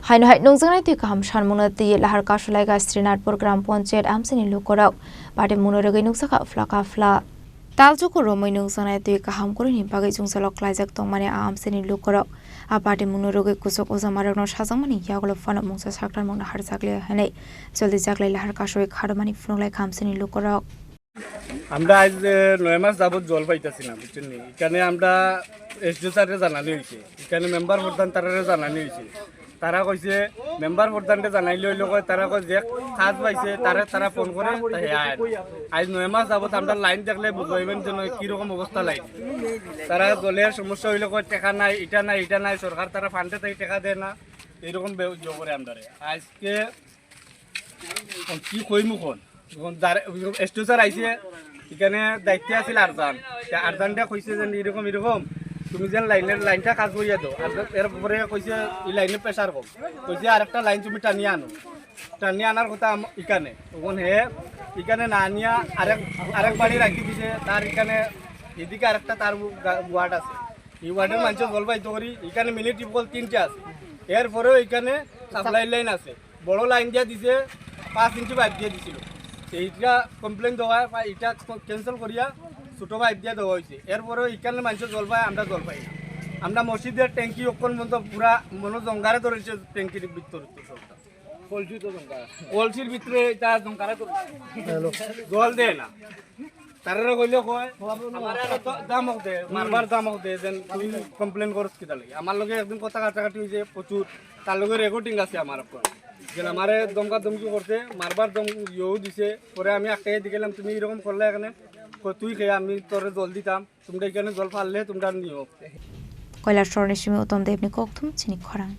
Haino hai Nungjanai tui Kaham sanmungno tui Lahar Kaswlaikha Shrenathapur Gram Panchayat Amchaini Lukurok Party Munorogoi Nuksaka Fla Taljoko Romoi Nungjanai tui Kaham Korini Bagai Jungsalok Klaijak Tongmani Amchaini Lukurok A Party Munorogoi Kusok Ozamaragno Sajangmani Yagolo Fano Mungsa Saklar Mungna Har Jakle Hanei Joldi Jaklai Lahar Kaswlaikha Kharmani Funglai Amchaini Lukurok আমরা আজ 9 মাস যাবত জল পাইতাছি না বুঝছেন নি এখানে আমরা এসডি স্যারের জানানি হইছে এখানে মেম্বার প্রধান তারারে জানানি হইছে তারা কইছে মেম্বার প্রধানকে জানাইলে হইলো কয় তারা কয় যে কাজ পাইছে তারা ফোন করে আজ 9 মাস যাবত আমরা লাইন দেখলে বুঝাইবেন যে কি রকম অবস্থা লাইন তারা জলের সমস্যা হইলো কয় টাকা নাই এটা নাই সরকার তারা ফান্ডে থেকে টাকা দেয় না এরকম ইয়ে করে আমরা আজকে কি কইমু কোন স্টেশন আইছে এখানে দায়িত্বে আছিল আরজানটা কইছে যে এরকম তুমি যেন লাইনটা কাজ করিয়া দাও এরপরে কইছে এই লাইনে প্রেসার কম কইছে আরেকটা লাইন তুমি টানিয়ে আনার কথা এখানে তখন এখানে না আনিয়া আরেক বাড়ি রাখি দিছে তার এখানে এদিকে আরেকটা তার ওয়ার্ড আছে এই ওয়ার্ডের মানুষের জল পাইতে করি এখানে মিনি টিউবওয়েল 3টা আছে এরপরেও এখানে সাপ্লাই লাইন আছে বড় লাইন দিয়ে দিছে 5 ইঞ্চি পাইপ দিয়ে দিছিল এইটা কমপ্লেন দেওয়া এটা ক্যান্সেল করিয়া ছোটো পাইপ দিয়ে দেওয়া হয়েছে এরপরেও এখানে মানুষের জল পায় আমরা জল পাই আমরা মসজিদের ট্যাঙ্কি অক্ষণ মতো পুরা মনে জঙ্গারে ধরেছে ট্যাঙ্কির ভিতরে কলসির ভিতরে এটা জঙ্গারে জল দেয় না তারা কইলে কয় দাম হোক দে মারবার দাম হোক দে যেন তুই কমপ্লেন করছ কিতা লাগে আমার লগে একদিন কথা কাটাকাটি হয়েছে প্রচুর তার লগে রেকর্ডিং আছে আমার যে আমারে দমকা দমকি করতে মারবার দম ইয়েও দিছে পরে আমি একটাই দিলাম তুমি এরকম করলে এখানে তুই খেয়ে আমি তোরে জল দিতাম তোমরা এখানে জল ফাললে তোমরা নিও কয়লার স্বর্ণের সীমে উত্তম দেবনি কোকথুম চিনি খরাং